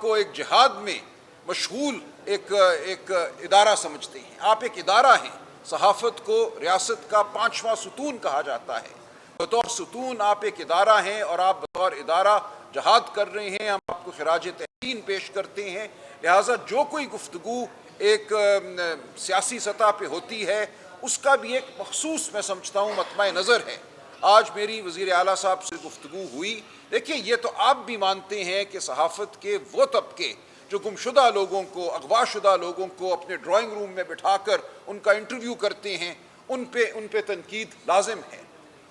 کو ایک جہاد میں مشغول ایک ادارہ سمجھتے ہیں. آپ ایک ادارہ ہیں. صحافت کو ریاست کا 5واں ستون کہا جاتا ہے. بطور ستون آپ ایک ادارہ ہیں اور آپ بطور ادارہ جہاد کر رہے ہیں. ہم آپ کو خراج تحسین پیش کرتے ہیں. لہٰذا جو کوئی گفتگو ایک سیاسی سطح پہ ہوتی ہے اس کا بھی ایک مخصوص میں سمجھتا ہوں مطمع نظر ہے. آج میری وزیر اعلیٰ صاحب سے گفتگو ہوئی. دیکھیے یہ تو آپ بھی مانتے ہیں کہ صحافت کے وہ طبقے جو گمشدہ لوگوں کو، اغوا شدہ لوگوں کو اپنے ڈرائنگ روم میں بٹھا کر ان کا انٹرویو کرتے ہیں، ان پہ تنقید لازم ہے.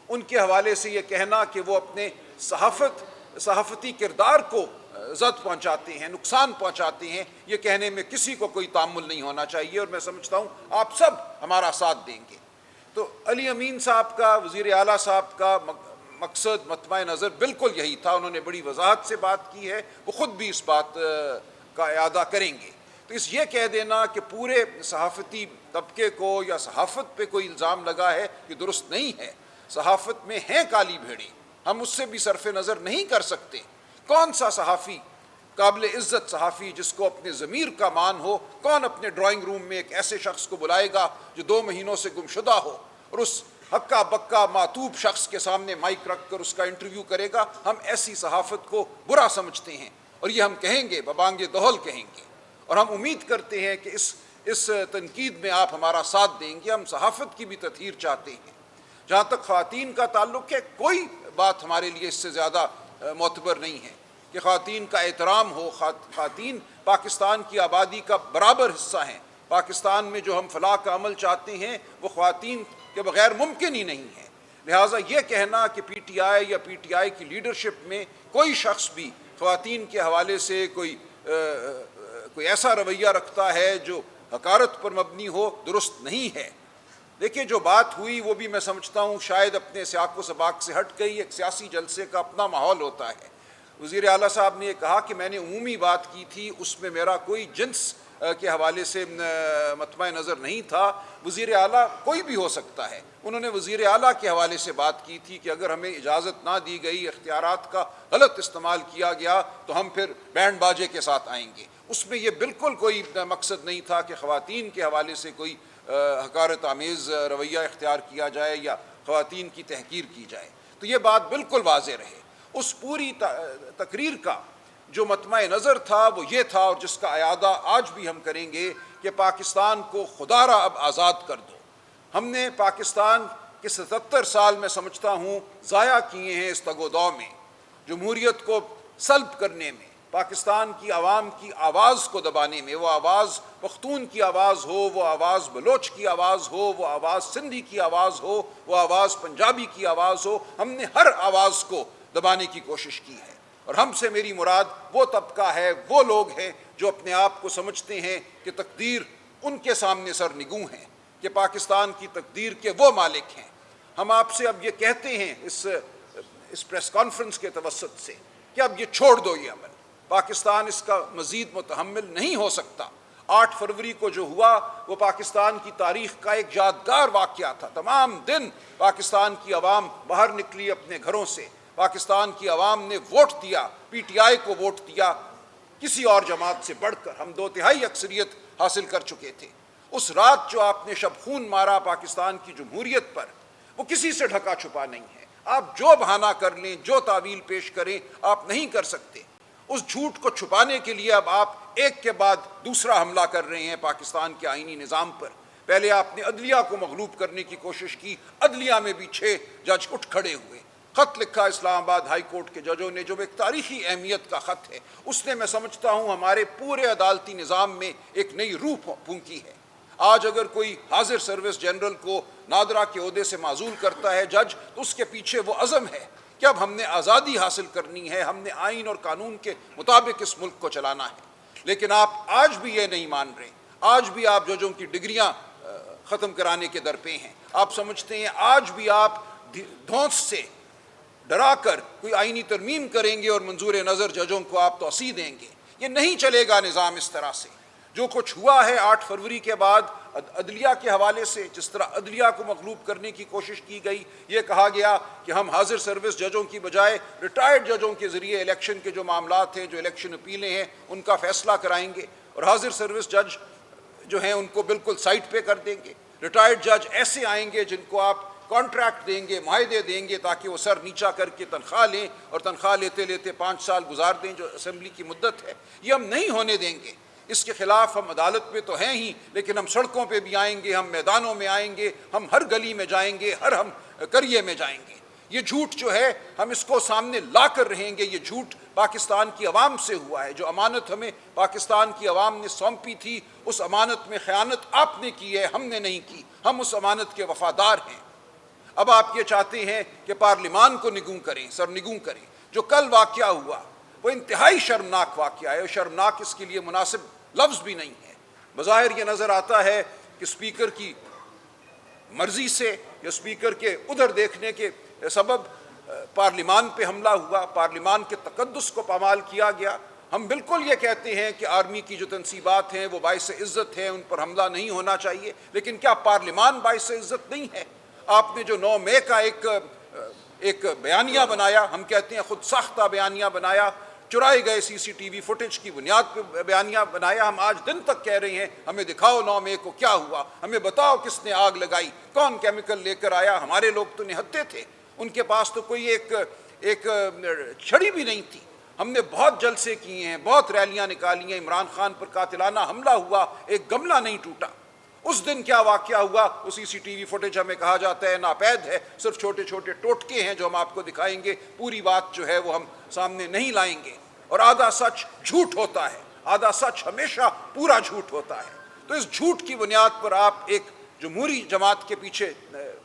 ان کے حوالے سے یہ کہنا کہ وہ اپنے صحافتی کردار کو زد پہنچاتے ہیں، نقصان پہنچاتے ہیں، یہ کہنے میں کسی کو کوئی تعامل نہیں ہونا چاہیے. اور میں سمجھتا ہوں آپ سب ہمارا ساتھ دیں گے. تو علی امین صاحب کا، وزیر اعلیٰ صاحب کا مقصد، مطمع نظر بالکل یہی تھا. انہوں نے بڑی وضاحت سے بات کی ہے. وہ خود بھی اس بات کا اعادہ کریں گے. تو یہ کہہ دینا کہ پورے صحافتی طبقے کو یا صحافت پہ کوئی الزام لگا ہے یہ درست نہیں ہے. صحافت میں ہیں کالی بھیڑیں، ہم اس سے بھی صرف نظر نہیں کر سکتے. کون سا صحافی، قابل عزت صحافی جس کو اپنے ضمیر کا مان ہو، کون اپنے ڈرائنگ روم میں ایک ایسے شخص کو بلائے گا جو 2 مہینوں سے گمشدہ ہو اور اس ہکا بکا معتوب شخص کے سامنے مائک رکھ کر اس کا انٹرویو کرے گا؟ ہم ایسی صحافت کو برا سمجھتے ہیں اور یہ ہم کہیں گے، ببانگ دہل کہیں گے. اور ہم امید کرتے ہیں کہ اس تنقید میں آپ ہمارا ساتھ دیں گے. ہم صحافت کی بھی تطہیر چاہتے ہیں. جہاں تک خواتین کا تعلق ہے، کوئی بات ہمارے لیے اس سے زیادہ معتبر نہیں ہے کہ خواتین کا احترام ہو. خواتین پاکستان کی آبادی کا برابر حصہ ہیں. پاکستان میں جو ہم فلاح کا عمل چاہتے ہیں وہ خواتین کے بغیر ممکن ہی نہیں ہے. لہٰذا یہ کہنا کہ پی ٹی آئی یا پی ٹی آئی کی لیڈرشپ میں کوئی شخص بھی خواتین کے حوالے سے کوئی ایسا رویہ رکھتا ہے جو حقارت پر مبنی ہو، درست نہیں ہے. دیکھیں جو بات ہوئی وہ بھی میں سمجھتا ہوں شاید اپنے سیاق و سباق سے ہٹ گئی. ایک سیاسی جلسے کا اپنا ماحول ہوتا ہے. وزیر اعلیٰ صاحب نے یہ کہا کہ میں نے عمومی بات کی تھی، اس میں میرا کوئی جنس کے حوالے سے مطمع نظر نہیں تھا. وزیر اعلیٰ کوئی بھی ہو سکتا ہے. انہوں نے وزیر اعلیٰ کے حوالے سے بات کی تھی کہ اگر ہمیں اجازت نہ دی گئی، اختیارات کا غلط استعمال کیا گیا تو ہم پھر بینڈ باجے کے ساتھ آئیں گے. اس میں یہ بالکل کوئی مقصد نہیں تھا کہ خواتین کے حوالے سے کوئی حقارت آمیز رویہ اختیار کیا جائے یا خواتین کی تحقیر کی جائے. تو یہ بات بالکل واضح رہے. اس پوری تقریر کا جو مطمع نظر تھا وہ یہ تھا، اور جس کا اعادہ آج بھی ہم کریں گے، کہ پاکستان کو خدا را اب آزاد کر دو. ہم نے پاکستان کے 77 سال میں سمجھتا ہوں ضائع کیے ہیں اس تگ و دو میں، جمہوریت کو سلب کرنے میں، پاکستان کی عوام کی آواز کو دبانے میں. وہ آواز پختون کی آواز ہو، وہ آواز بلوچ کی آواز ہو، وہ آواز سندھی کی آواز ہو، وہ آواز پنجابی کی آواز ہو، ہم نے ہر آواز کو دبانے کی کوشش کی ہے. اور ہم سے میری مراد وہ طبقہ ہے، وہ لوگ ہیں جو اپنے آپ کو سمجھتے ہیں کہ تقدیر ان کے سامنے سر نگوں ہیں، کہ پاکستان کی تقدیر کے وہ مالک ہیں. ہم آپ سے اب یہ کہتے ہیں اس پریس کانفرنس کے توسط سے کہ اب یہ چھوڑ دو یہ عمل. پاکستان اس کا مزید متحمل نہیں ہو سکتا. 8 فروری کو جو ہوا وہ پاکستان کی تاریخ کا ایک یادگار واقعہ تھا. تمام دن پاکستان کی عوام باہر نکلی اپنے گھروں سے. پاکستان کی عوام نے ووٹ دیا، پی ٹی آئی کو ووٹ دیا. کسی اور جماعت سے بڑھ کر ہم 2/3 اکثریت حاصل کر چکے تھے. اس رات جو آپ نے شب خون مارا پاکستان کی جمہوریت پر، وہ کسی سے ڈھکا چھپا نہیں ہے. آپ جو بہانہ کر لیں، جو تعویل پیش کریں، آپ نہیں کر سکتے. اس جھوٹ کو چھپانے کے لیے اب آپ ایک کے بعد دوسرا حملہ کر رہے ہیں پاکستان کے آئینی نظام پر. پہلے آپ نے عدلیہ کو مغلوب کرنے کی کوشش کی. عدلیہ میں بھی 6 جج اٹھ کھڑے ہوئے. خط لکھا اسلام آباد ہائی کورٹ کے ججوں نے، جو ایک تاریخی اہمیت کا خط ہے. اس نے میں سمجھتا ہوں ہمارے پورے عدالتی نظام میں ایک نئی روح پھونکی ہے. آج اگر کوئی حاضر سروس جنرل کو نادرا کے عہدے سے معزول کرتا ہے جج، تو اس کے پیچھے وہ عزم ہے کہ اب ہم نے آزادی حاصل کرنی ہے، ہم نے آئین اور قانون کے مطابق اس ملک کو چلانا ہے. لیکن آپ آج بھی یہ نہیں مان رہے. آج بھی آپ ججوں کی ڈگریاں ختم کرانے کے در پہ ہیں. آپ سمجھتے ہیں آج بھی آپ دھونس سے ڈرا کر کوئی آئینی ترمیم کریں گے اور منظور نظر ججوں کو آپ توسیع دیں گے. یہ نہیں چلے گا نظام اس طرح سے. جو کچھ ہوا ہے 8 فروری کے بعد، عدلیہ کے حوالے سے جس طرح عدلیہ کو مغلوب کرنے کی کوشش کی گئی، یہ کہا گیا کہ ہم حاضر سروس ججوں کی بجائے ریٹائرڈ ججوں کے ذریعے الیکشن کے جو معاملات ہیں، جو الیکشن اپیلیں ہیں، ان کا فیصلہ کرائیں گے، اور حاضر سروس جج جو ہیں ان کو بالکل سائٹ پہ کر دیں گے۔ ریٹائرڈ جج ایسے آئیں گے جن کو آپ کانٹریکٹ دیں گے، معاہدے دیں گے تاکہ وہ سر نیچا کر کے تنخواہ لیں، اور تنخواہ لیتے لیتے 5 سال گزار دیں جو اسمبلی کی مدت ہے۔ یہ ہم نہیں ہونے دیں گے۔ اس کے خلاف ہم عدالت میں تو ہیں ہی، لیکن ہم سڑکوں پہ بھی آئیں گے، ہم میدانوں میں آئیں گے، ہم ہر گلی میں جائیں گے، ہر ہم قریے میں جائیں گے۔ یہ جھوٹ جو ہے ہم اس کو سامنے لا کر رہیں گے۔ یہ جھوٹ پاکستان کی عوام سے ہوا ہے۔ جو امانت ہمیں پاکستان کی عوام نے سونپی تھی، اس امانت میں خیانت آپ نے کی ہے، ہم نے نہیں کی۔ ہم اس امانت کے وفادار ہیں۔ اب آپ یہ چاہتے ہیں کہ پارلیمان کو نگوں کریں، سرنگوں کریں۔ جو کل واقعہ ہوا وہ انتہائی شرمناک واقعہ ہے، اور شرمناک اس کے لیے مناسب لفظ بھی نہیں ہے۔ بظاہر یہ نظر آتا ہے کہ اسپیکر کی مرضی سے یا اسپیکر کے ادھر دیکھنے کے سبب پارلیمان پہ حملہ ہوا، پارلیمان کے تقدس کو پامال کیا گیا۔ ہم بالکل یہ کہتے ہیں کہ آرمی کی جو تنصیبات ہیں وہ باعث عزت ہیں، ان پر حملہ نہیں ہونا چاہیے، لیکن کیا پارلیمان باعث عزت نہیں ہے؟ آپ نے جو 9 مئی کا ایک بیانیہ بنایا، ہم کہتے ہیں خود ساختہ بیانیہ بنایا، چرائے گئے CCTV فوٹیج کی بنیاد پہ بیانیہ بنایا۔ ہم آج دن تک کہہ رہے ہیں ہمیں دکھاؤ 9 مئی کو کیا ہوا، ہمیں بتاؤ کس نے آگ لگائی، کون کیمیکل لے کر آیا۔ ہمارے لوگ تو نہتے تھے، ان کے پاس تو کوئی ایک چھڑی بھی نہیں تھی۔ ہم نے بہت جلسے کیے ہیں، بہت ریلیاں نکالی ہیں، عمران خان پر قاتلانہ حملہ ہوا، ایک گملہ نہیں ٹوٹا۔ اس دن کیا واقعہ ہوا وہ CCTV فوٹیج ہمیں کہا جاتا ہے ناپید ہے، صرف چھوٹے چھوٹے ٹوٹکے ہیں جو ہم آپ کو دکھائیں گے، پوری بات جو ہے وہ ہم سامنے نہیں لائیں گے۔ اور آدھا سچ جھوٹ ہوتا ہے، آدھا سچ ہمیشہ پورا جھوٹ ہوتا ہے۔ تو اس جھوٹ کی بنیاد پر آپ ایک جمہوری جماعت کے پیچھے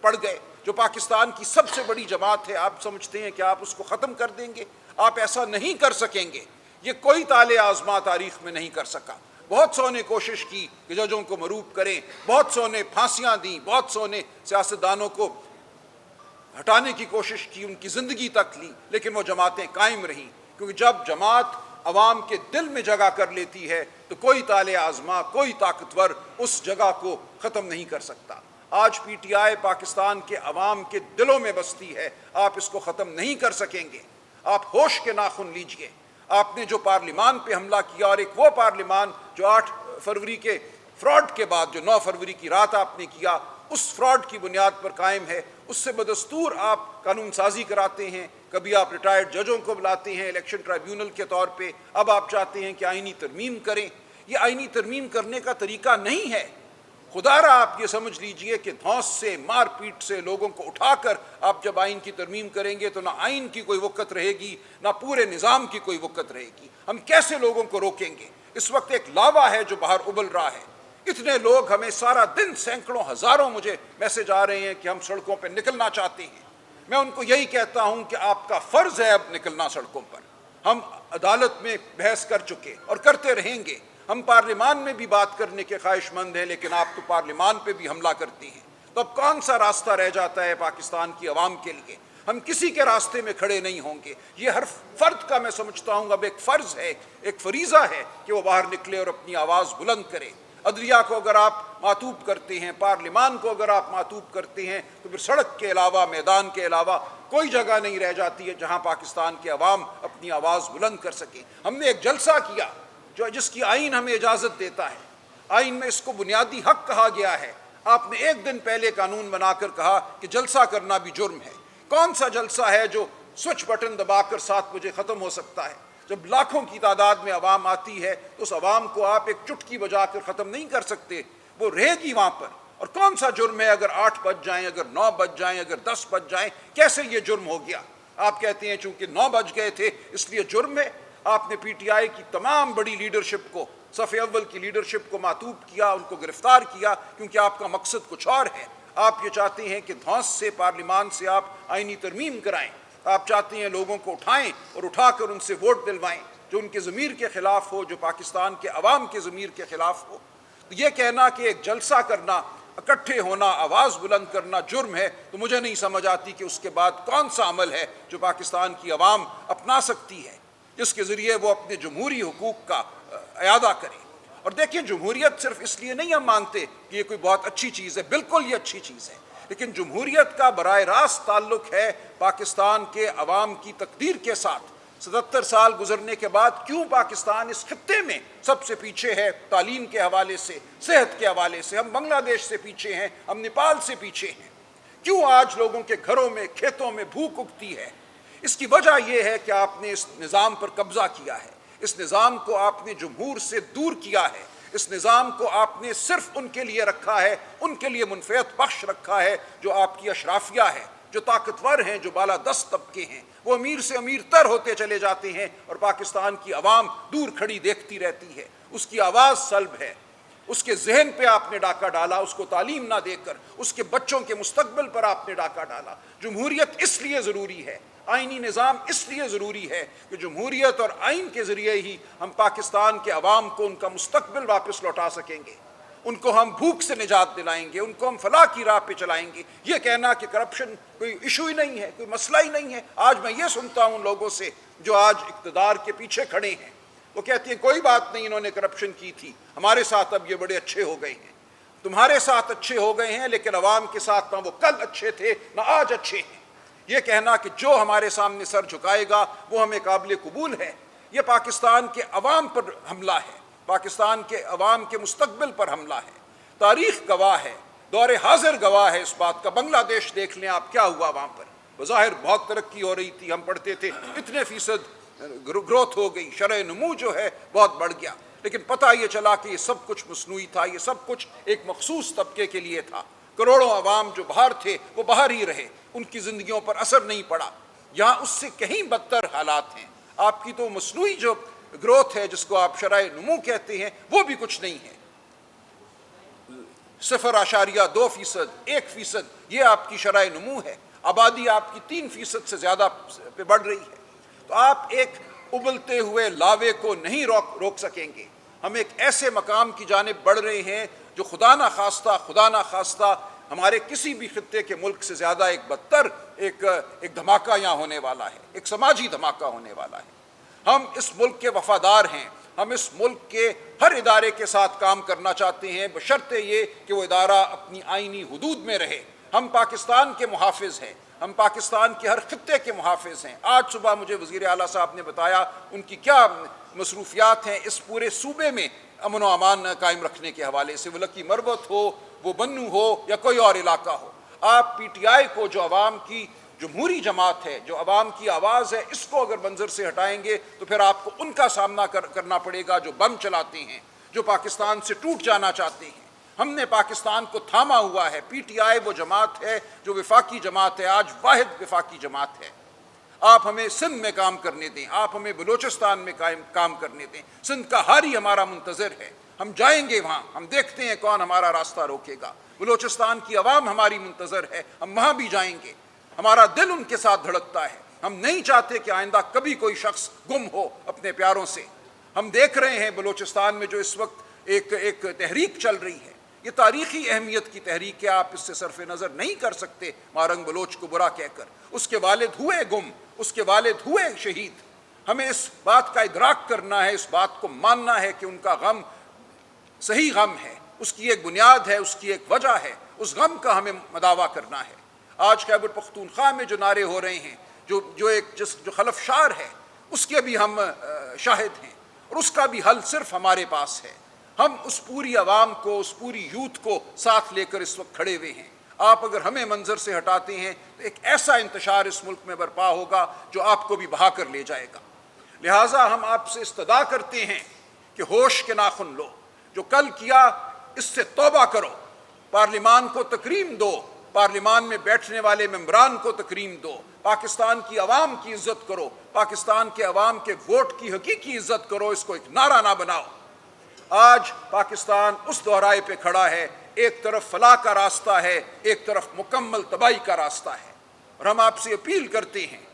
پڑ گئے جو پاکستان کی سب سے بڑی جماعت ہے۔ آپ سمجھتے ہیں کہ آپ اس کو ختم کر دیں گے؟ آپ ایسا نہیں کر سکیں گے۔ یہ کوئی طالع آزما تاریخ میں نہیں کر سکا۔ بہت سو نے کوشش کی کہ ججوں کو مروب کریں، بہت سو نے پھانسیاں دیں، بہت سو نے سیاستدانوں کو ہٹانے کی کوشش کی، ان کی زندگی تک لی، لیکن وہ جماعتیں قائم رہیں، کیونکہ جب جماعت عوام کے دل میں جگہ کر لیتی ہے تو کوئی طالع آزما، کوئی طاقتور اس جگہ کو ختم نہیں کر سکتا۔ آج PTI پاکستان کے عوام کے دلوں میں بستی ہے، آپ اس کو ختم نہیں کر سکیں گے۔ آپ ہوش کے ناخن لیجئے۔ آپ نے جو پارلیمان پہ حملہ کیا، اور ایک وہ پارلیمان جو 8 فروری کے فراڈ کے بعد جو 9 فروری کی رات آپ نے کیا، اس فراڈ کی بنیاد پر قائم ہے۔ اس سے بدستور آپ قانون سازی کراتے ہیں، کبھی آپ ریٹائرڈ ججوں کو بلاتے ہیں الیکشن ٹرائیبیونل کے طور پہ، اب آپ چاہتے ہیں کہ آئینی ترمیم کریں۔ یہ آئینی ترمیم کرنے کا طریقہ نہیں ہے۔ خدا را آپ یہ سمجھ لیجئے کہ دھونس سے، مار پیٹ سے لوگوں کو اٹھا کر آپ جب آئین کی ترمیم کریں گے تو نہ آئین کی کوئی وقت رہے گی، نہ پورے نظام کی کوئی وقت رہے گی۔ ہم کیسے لوگوں کو روکیں گے؟ اس وقت ایک لاوا ہے جو باہر ابل رہا ہے۔ اتنے لوگ ہمیں سارا دن سینکڑوں ہزاروں مجھے میسج آ رہے ہیں کہ ہم سڑکوں پہ نکلنا چاہتے ہیں۔ میں ان کو یہی کہتا ہوں کہ آپ کا فرض ہے اب نکلنا سڑکوں پر۔ ہم عدالت میں بحث کر چکے اور کرتے رہیں گے۔ ہم پارلیمان میں بھی بات کرنے کے خواہش مند ہیں، لیکن آپ تو پارلیمان پہ بھی حملہ کرتے ہیں۔ تو اب کون سا راستہ رہ جاتا ہے پاکستان کی عوام کے لیے؟ ہم کسی کے راستے میں کھڑے نہیں ہوں گے۔ یہ ہر فرد کا میں سمجھتا ہوں اب ایک فرض ہے، ایک فریضہ ہے کہ وہ باہر نکلے اور اپنی آواز بلند کرے۔ عدلیہ کو اگر آپ معطوب کرتے ہیں، پارلیمان کو اگر آپ معطوب کرتے ہیں، تو پھر سڑک کے علاوہ، میدان کے علاوہ کوئی جگہ نہیں رہ جاتی ہے جہاں پاکستان کے عوام اپنی آواز بلند کر سکیں۔ ہم نے ایک جلسہ کیا جس کی آئین ہمیں اجازت دیتا ہے۔ آئین میں اس کو بنیادی حق کہا گیا ہے۔ آپ نے ایک دن پہلے قانون بنا کر کہا کہ جلسہ کرنا بھی جرم ہے۔ کون سا جلسہ ہے جو سوئچ بٹن دبا کر 7 بجے ختم ہو سکتا ہے؟ جب لاکھوں کی تعداد میں عوام آتی ہے تو اس عوام کو آپ ایک چٹکی بجا کر ختم نہیں کر سکتے، وہ رہے گی وہاں پر۔ اور کون سا جرم ہے اگر 8 بج جائیں، اگر 9 بج جائیں، اگر 10 بج جائیں؟ کیسے یہ جرم ہو گیا؟ آپ کہتے ہیں چونکہ 9 بج گئے تھے اس لیے جرم ہے۔ آپ نے PTI کی تمام بڑی لیڈرشپ کو، صف اول کی لیڈرشپ کو معطوب کیا، ان کو گرفتار کیا، کیونکہ آپ کا مقصد کچھ اور ہے۔ آپ یہ چاہتے ہیں کہ دھونس سے، پارلیمان سے آپ آئینی ترمیم کرائیں۔ آپ چاہتے ہیں لوگوں کو اٹھائیں اور اٹھا کر ان سے ووٹ دلوائیں جو ان کے ضمیر کے خلاف ہو، جو پاکستان کے عوام کے ضمیر کے خلاف ہو۔ تو یہ کہنا کہ ایک جلسہ کرنا، اکٹھے ہونا، آواز بلند کرنا جرم ہے، تو مجھے نہیں سمجھ آتی کہ اس کے بعد کون سا عمل ہے جو پاکستان کی عوام اپنا سکتی ہے، جس کے ذریعے وہ اپنے جمہوری حقوق کا اعادہ کرے۔ اور دیکھیں جمہوریت صرف اس لیے نہیں ہم مانتے کہ یہ کوئی بہت اچھی چیز ہے، بالکل یہ اچھی چیز ہے، لیکن جمہوریت کا براہ راست تعلق ہے پاکستان کے عوام کی تقدیر کے ساتھ۔ 77 سال گزرنے کے بعد کیوں پاکستان اس خطے میں سب سے پیچھے ہے؟ تعلیم کے حوالے سے، صحت کے حوالے سے ہم بنگلہ دیش سے پیچھے ہیں، ہم نیپال سے پیچھے ہیں۔ کیوں آج لوگوں کے گھروں میں، کھیتوں میں بھوک اگتی ہے؟ اس کی وجہ یہ ہے کہ آپ نے اس نظام پر قبضہ کیا ہے، اس نظام کو آپ نے جمہور سے دور کیا ہے، اس نظام کو آپ نے صرف ان کے لیے رکھا ہے، ان کے لیے منفعت بخش رکھا ہے جو آپ کی اشرافیہ ہے، جو طاقتور ہیں، جو بالادست طبقے ہیں۔ وہ امیر سے امیر تر ہوتے چلے جاتے ہیں اور پاکستان کی عوام دور کھڑی دیکھتی رہتی ہے، اس کی آواز سلب ہے۔ اس کے ذہن پہ آپ نے ڈاکہ ڈالا، اس کو تعلیم نہ دے کر اس کے بچوں کے مستقبل پر آپ نے ڈاکہ ڈالا۔ جمہوریت اس لیے ضروری ہے، آئینی نظام اس لیے ضروری ہے کہ جمہوریت اور آئین کے ذریعے ہی ہم پاکستان کے عوام کو ان کا مستقبل واپس لوٹا سکیں گے، ان کو ہم بھوک سے نجات دلائیں گے، ان کو ہم فلاح کی راہ پہ چلائیں گے۔ یہ کہنا کہ کرپشن کوئی ایشو ہی نہیں ہے، کوئی مسئلہ ہی نہیں ہے، آج میں یہ سنتا ہوں لوگوں سے جو آج اقتدار کے پیچھے کھڑے ہیں، وہ کہتے ہیں کوئی بات نہیں، انہوں نے کرپشن کی تھی، ہمارے ساتھ اب یہ بڑے اچھے ہو گئے ہیں۔ تمہارے ساتھ اچھے ہو گئے ہیں، لیکن عوام کے ساتھ نہ وہ کل اچھے تھے نہ آج اچھے ہیں۔ یہ کہنا کہ جو ہمارے سامنے سر جھکائے گا وہ ہمیں قابل قبول ہے، یہ پاکستان کے عوام پر حملہ ہے، پاکستان کے عوام کے مستقبل پر حملہ ہے۔ تاریخ گواہ ہے، دور حاضر گواہ ہے اس بات کا۔ بنگلہ دیش دیکھ لیں آپ، کیا ہوا وہاں پر؟ بظاہر بہت ترقی ہو رہی تھی، ہم پڑھتے تھے اتنے فیصد گروتھ ہو گئی، شرح نمو جو ہے بہت بڑھ گیا، لیکن پتہ یہ چلا کہ یہ سب کچھ مصنوعی تھا، یہ سب کچھ ایک مخصوص طبقے کے لیے تھا۔ کروڑوں عوام جو باہر تھے وہ باہر ہی رہے، ان کی زندگیوں پر اثر نہیں پڑا۔ یہاں اس سے کہیں بدتر حالات ہیں۔ آپ کی تو مصنوعی جو گروتھ ہے جس کو آپ شرح نمو کہتے ہیں وہ بھی کچھ نہیں ہے۔ 0.2%، 1%، یہ آپ کی شرح نمو ہے۔ آبادی آپ کی 3% سے زیادہ پہ بڑھ رہی ہے۔ تو آپ ایک ابلتے ہوئے لاوے کو نہیں روک سکیں گے۔ ہم ایک ایسے مقام کی جانب بڑھ رہے ہیں جو خدا نہ خواستہ ہمارے کسی بھی خطے کے ملک سے زیادہ ایک بدتر ایک دھماکہ یہاں ہونے والا ہے، ایک سماجی دھماکہ ہونے والا ہے۔ ہم اس ملک کے وفادار ہیں، ہم اس ملک کے ہر ادارے کے ساتھ کام کرنا چاہتے ہیں، بشرطے یہ کہ وہ ادارہ اپنی آئینی حدود میں رہے۔ ہم پاکستان کے محافظ ہیں، ہم پاکستان کے ہر خطے کے محافظ ہیں۔ آج صبح مجھے وزیر اعلیٰ صاحب نے بتایا ان کی کیا مصروفیات ہیں اس پورے صوبے میں امن و امان قائم رکھنے کے حوالے سے، وہ لکی مروت ہو، وہ بنو ہو یا کوئی اور علاقہ ہو۔ آپ پی ٹی آئی کو، جو عوام کی جمہوری جماعت ہے، جو عوام کی آواز ہے، اس کو اگر منظر سے ہٹائیں گے تو پھر آپ کو ان کا سامنا کرنا پڑے گا جو بم چلاتے ہیں، جو پاکستان سے ٹوٹ جانا چاہتے ہیں۔ ہم نے پاکستان کو تھاما ہوا ہے۔ پی ٹی آئی وہ جماعت ہے جو وفاقی جماعت ہے، آج واحد وفاقی جماعت ہے۔ آپ ہمیں سندھ میں کام کرنے دیں، آپ ہمیں بلوچستان میں کام کرنے دیں۔ سندھ کا حاری ہمارا منتظر ہے، ہم جائیں گے وہاں، ہم دیکھتے ہیں کون ہمارا راستہ روکے گا۔ بلوچستان کی عوام ہماری منتظر ہے، ہم وہاں بھی جائیں گے۔ ہمارا دل ان کے ساتھ دھڑکتا ہے، ہم نہیں چاہتے کہ آئندہ کبھی کوئی شخص گم ہو اپنے پیاروں سے۔ ہم دیکھ رہے ہیں بلوچستان میں جو اس وقت ایک تحریک چل رہی ہے، یہ تاریخی اہمیت کی تحریک ہے، آپ اس سے صرف نظر نہیں کر سکتے مارنگ بلوچ کو برا کہہ کر۔ اس کے والد ہوئے گم، اس کے والد ہوئے شہید۔ ہمیں اس بات کا ادراک کرنا ہے، اس بات کو ماننا ہے کہ ان کا غم صحیح غم ہے، اس کی ایک بنیاد ہے، اس کی ایک وجہ ہے، اس غم کا ہمیں مداوع کرنا ہے۔ آج خیبر پختونخوا میں جو نعرے ہو رہے ہیں، جو خلفشار ہے، اس کے بھی ہم شاہد ہیں، اور اس کا بھی حل صرف ہمارے پاس ہے۔ ہم اس پوری عوام کو، اس پوری یوتھ کو ساتھ لے کر اس وقت کھڑے ہوئے ہیں۔ آپ اگر ہمیں منظر سے ہٹاتے ہیں تو ایک ایسا انتشار اس ملک میں برپا ہوگا جو آپ کو بھی بہا کر لے جائے گا۔ لہٰذا ہم آپ سے استدعا کرتے ہیں کہ ہوش کے ناخن لو، جو کل کیا اس سے توبہ کرو، پارلیمان کو تکریم دو، پارلیمان میں بیٹھنے والے ممبران کو تکریم دو، پاکستان کی عوام کی عزت کرو، پاکستان کے عوام کے ووٹ کی حقیقی عزت کرو، اس کو ایک نعرہ نہ بناؤ۔ آج پاکستان اس دہرائے پہ کھڑا ہے، ایک طرف فلاح کا راستہ ہے، ایک طرف مکمل تباہی کا راستہ ہے، اور ہم آپ سے اپیل کرتے ہیں،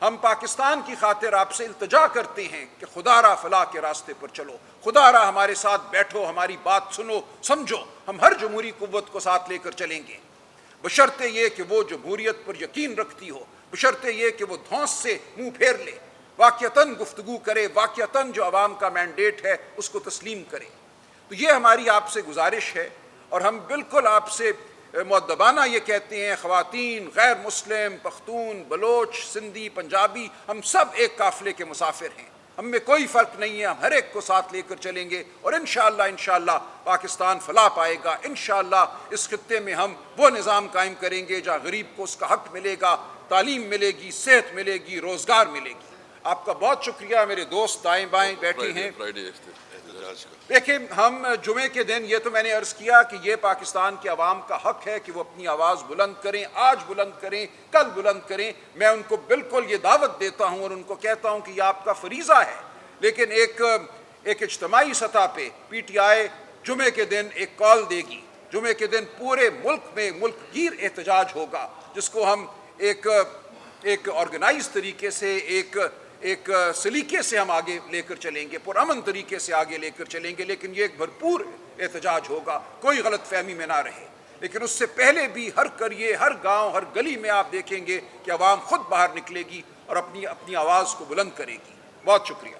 ہم پاکستان کی خاطر آپ سے التجا کرتے ہیں کہ خدا را فلاح کے راستے پر چلو، خدا را ہمارے ساتھ بیٹھو، ہماری بات سنو، سمجھو۔ ہم ہر جمہوری قوت کو ساتھ لے کر چلیں گے، بشرطے یہ کہ وہ جمہوریت پر یقین رکھتی ہو، بشرطے یہ کہ وہ دھونس سے منہ پھیر لے، واقعتاً گفتگو کرے، واقعتاً جو عوام کا مینڈیٹ ہے اس کو تسلیم کرے۔ تو یہ ہماری آپ سے گزارش ہے، اور ہم بالکل آپ سے مؤدبانہ یہ کہتے ہیں، خواتین، غیر مسلم، پختون، بلوچ، سندھی، پنجابی، ہم سب ایک قافلے کے مسافر ہیں، ہم میں کوئی فرق نہیں ہے، ہم ہر ایک کو ساتھ لے کر چلیں گے، اور انشاءاللہ پاکستان فلاح پائے گا۔ انشاءاللہ اس خطے میں ہم وہ نظام قائم کریں گے جہاں غریب کو اس کا حق ملے گا، تعلیم ملے گی، صحت ملے گی، روزگار ملے گی۔ آپ کا بہت شکریہ، میرے دوست دائیں بائیں بیٹھے ہیں۔ دیکھیں، ہم جمعے کے دن، یہ تو میں نے عرض کیا کہ یہ پاکستان کے عوام کا حق ہے کہ وہ اپنی آواز بلند کریں، آج بلند کریں، کل بلند کریں۔ میں ان کو بالکل یہ دعوت دیتا ہوں اور ان کو کہتا ہوں کہ یہ آپ کا فریضہ ہے، لیکن ایک اجتماعی سطح پہ پی ٹی آئی جمعے کے دن ایک کال دے گی۔ جمعے کے دن پورے ملک میں ملک گیر احتجاج ہوگا، جس کو ہم ایک آرگنائز طریقے سے، ایک سلیقے سے ہم آگے لے کر چلیں گے، پرامن طریقے سے آگے لے کر چلیں گے، لیکن یہ ایک بھرپور احتجاج ہوگا، کوئی غلط فہمی میں نہ رہے۔ لیکن اس سے پہلے بھی ہر قریے، ہر گاؤں، ہر گلی میں آپ دیکھیں گے کہ عوام خود باہر نکلے گی اور اپنی آواز کو بلند کرے گی۔ بہت شکریہ۔